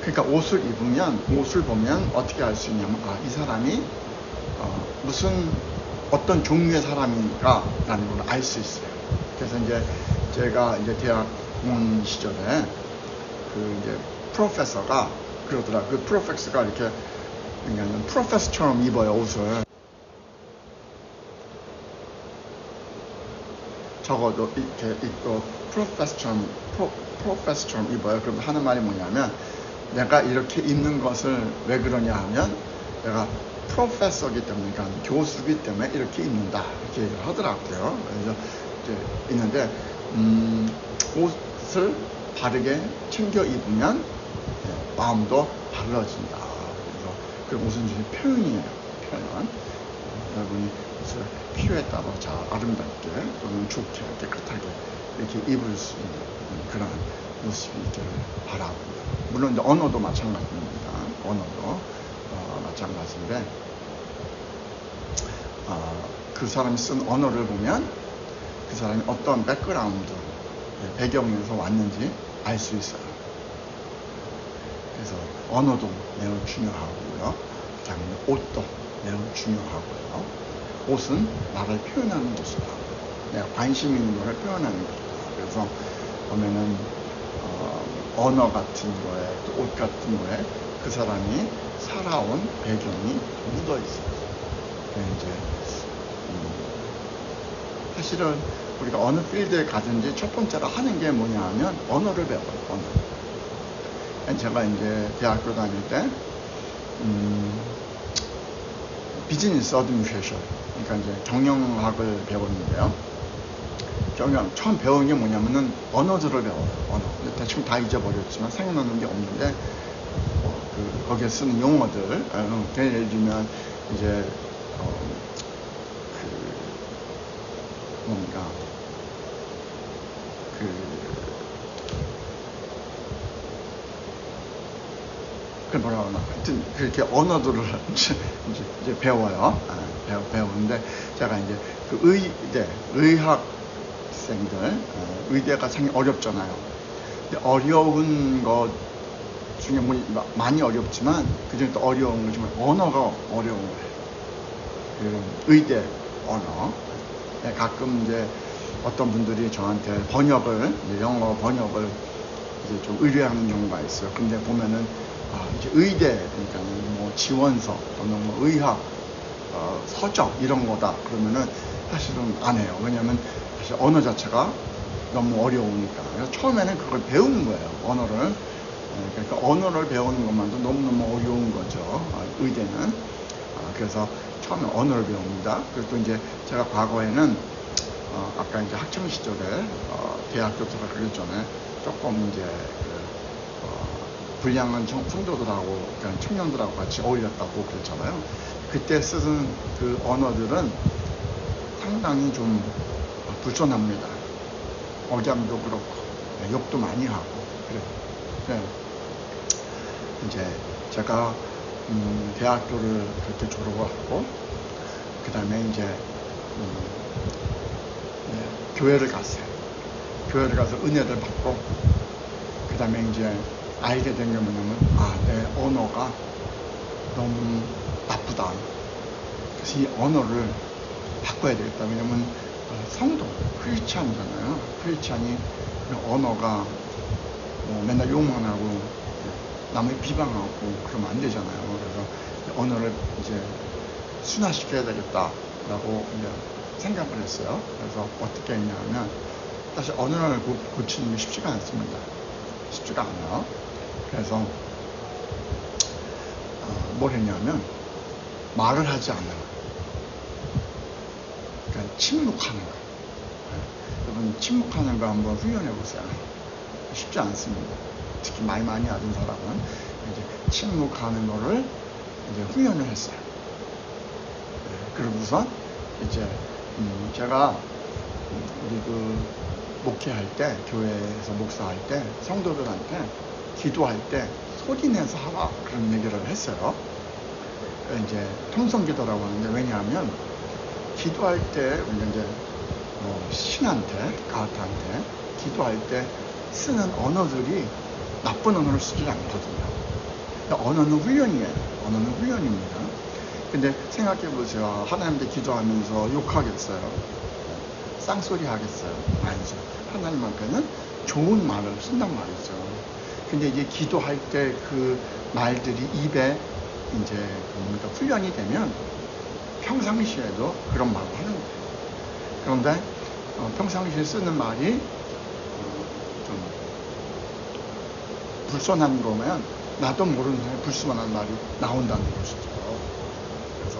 그러니까 옷을 보면 어떻게 알 수 있냐면, 이 사람이 어떤 종류의 사람인가라는 걸 알 수 있어요. 그래서 이제 제가 이제 대학 온 시절에 이제 프로페서가 그러더라. 그 프로페서가 이렇게 그냥 프로페서처럼 입어요, 옷을. 적어도 이렇게 입고 프로페서처럼 입어요. 그럼 하는 말이 뭐냐면, 내가 이렇게 입는 것을 왜 그러냐 하면, 내가 프로페서기 때문에, 그러니까 교수기 때문에 이렇게 입는다, 이렇게 얘기를 하더라고요. 그래서 이제 있는데, 옷을 바르게 챙겨 입으면 마음도 달라진다. 그래서 그 무슨 표현이에요. 표현. 여러분이 옷을 필요에 따라 잘 아름답게 또는 좋게 깨끗하게 이렇게 입을 수 있는 그런 모습이 있기를 바라고요. 물론 이제 언어도 마찬가지입니다. 언어도 마찬가지인데, 그 사람이 쓴 언어를 보면 그 사람이 어떤 백그라운드, 배경에서 왔는지 알 수 있어요. 그래서 언어도 매우 중요하고요. 그다음에 옷도 매우 중요하고요. 옷은 나를 표현하는 것이다. 내가 관심 있는 것을 표현하는 것이다. 그래서 보면은 언어 같은 거에, 또 옷 같은 거에 그 사람이 살아온 배경이 묻어 있어요. 이제 사실은 우리가 어느 필드에 가든지 첫 번째로 하는 게 뭐냐 하면 언어를 배워요. 언어. 제가 이제 대학교 다닐 때 비즈니스 어드미니스트레이션, 그러니까 이제 경영학을 배웠는데요. 처음 배운 게 뭐냐면은 언어들을 배워요. 언어. 대충 다 잊어버렸지만 생각나는 게 없는데, 거기에 쓰는 용어들, 예를 들면 이제 뭔가 그 뭐라 그러나, 하여튼 그렇게 언어들을 이제 배워요. 배우는데, 제가 이제 그 의학생들, 의대가 상당히 어렵잖아요. 근데 어려운 것 중에 뭐 많이 어렵지만, 그중에 또 어려운 거 중에 언어가 어려운 거예요. 그 의대 언어. 가끔 이제 어떤 분들이 저한테 번역을, 영어 번역을 이제 좀 의뢰하는 경우가 있어요. 근데 보면은 이제 의대, 그러니까 뭐 지원서 또는 뭐 의학 서적 이런 거다 그러면은 사실은 안 해요. 왜냐면 사실 언어 자체가 너무 어려우니까. 그래서 처음에는 그걸 배우는 거예요. 언어를. 그러니까 언어를 배우는 것만도 너무너무 어려운 거죠. 의대는. 그래서 처음에 언어를 배웁니다. 그리고 또 이제 제가 과거에는 아까 이제 학창 시절에 대학교 들어가기 전에 조금 이제 불량한 성도들하고, 그러니까 청년들하고 같이 어울렸다고 그랬잖아요. 그때 쓰는 그 언어들은 상당히 좀 불편합니다. 억양도 그렇고, 욕도 많이 하고, 그래요. 네. 이제 제가 대학교를 그렇게 졸업을 하고, 그 다음에 이제 교회를 갔어요. 교회를 가서 은혜를 받고, 그 다음에 이제 알게 된 게 뭐냐면, 내 언어가 너무 나쁘다. 그래서 이 언어를 바꿔야 되겠다. 왜냐면 성도, 크리스찬이잖아요. 크리스찬이 언어가 맨날 욕만 하고 남을 비방하고 그러면 안 되잖아요. 그래서 언어를 이제 순화시켜야 되겠다라고 이제 생각을 했어요. 그래서 어떻게 했냐면, 사실 언어를 고치는 게 쉽지가 않습니다. 쉽지가 않아요. 그래서 뭘 했냐면 말을 하지 않는 거예요. 그러니까 침묵하는 거예요. 여러분 침묵하는 거 한번 훈련해 보세요. 쉽지 않습니다. 특히 말 많이 하던 사람은 이제 침묵하는 거를 이제 훈련을 했어요. 그러고서 이제 제가 우리 목회할 때, 교회에서 목사할 때 성도들한테 기도할 때 소리 내서 하라 그런 얘기를 했어요. 이제 통성기도라고 하는데, 왜냐하면 기도할 때 우리 이제 신한테, 가한테 기도할 때 쓰는 언어들이 나쁜 언어를 쓰지 않거든요. 언어는 훈련이에요. 언어는 훈련입니다. 근데 생각해 보세요. 하나님한테 기도하면서 욕하겠어요? 쌍소리 하겠어요? 아니죠. 하나님 앞에는 좋은 말을 쓴단 말이죠. 근데 이제 기도할 때 그 말들이 입에 이제 훈련이 되면 평상시에도 그런 말을 하는 거예요. 그런데 평상시에 쓰는 말이 좀 불손한 거면 나도 모르는 사이에 불순한 말이 나온다는 것이죠. 그래서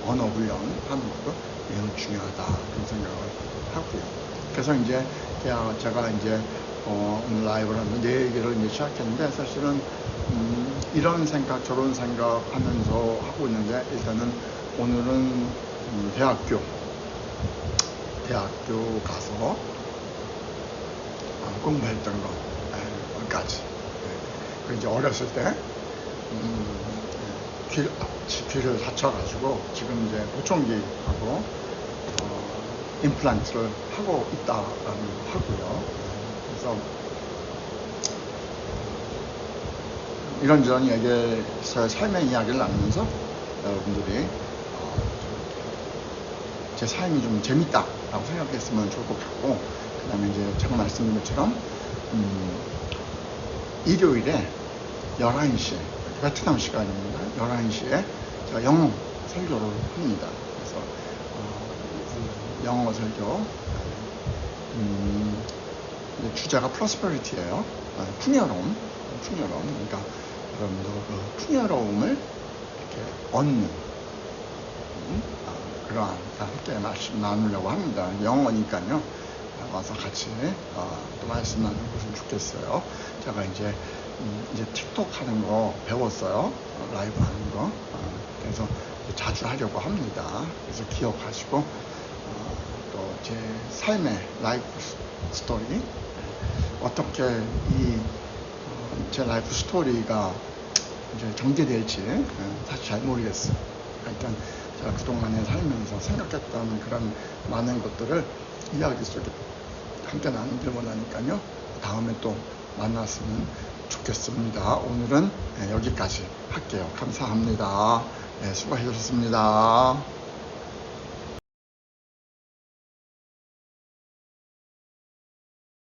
언어 훈련하는 것도 매우 중요하다 그런 생각을 하고요. 그래서 이제 제가 이제 오늘 라이브를 하면서 내 얘기를 이제 시작했는데 사실은 이런 생각 저런 생각 하면서 하고 있는데 일단은 오늘은 대학교 가서 공부했던 것까지 그리고 이제 어렸을 때 귀를 다쳐가지고 지금 이제 보청기하고 임플란트를 하고 있다라는 하고요. 그래서 이런저런 얘기에서 삶의 이야기를 나누면서 여러분들이 제 삶이 좀 재밌다라고 생각했으면 좋을 것 같고, 그 다음에 이제 제가 말씀드린 것처럼 일요일에 11시에 베트남 시간입니다. 11시에 제가 영어 설교를 합니다. 그래서 영어 설교 주제가 프로스퍼리티예요. 풍요로움. 그러니까 여러분들 그 풍요로움을 이렇게 얻는 그러한 함께 말씀 나누려고 합니다. 영어니까요. 와서 같이 또 말씀 나누면 좋겠어요. 제가 이제 틱톡 하는 거 배웠어요. 라이브 하는 거. 그래서 자주 하려고 합니다. 그래서 기억하시고 또 제 삶의 라이프 스토리 어떻게 제 라이프 스토리가 이제 전개될지 사실 잘 모르겠어요. 일단 제가 그동안에 살면서 생각했던 그런 많은 것들을 이야기 속에 함께 나누려고 하니까요. 다음에 또 만났으면 좋겠습니다. 오늘은 여기까지 할게요. 감사합니다. 수고하셨습니다.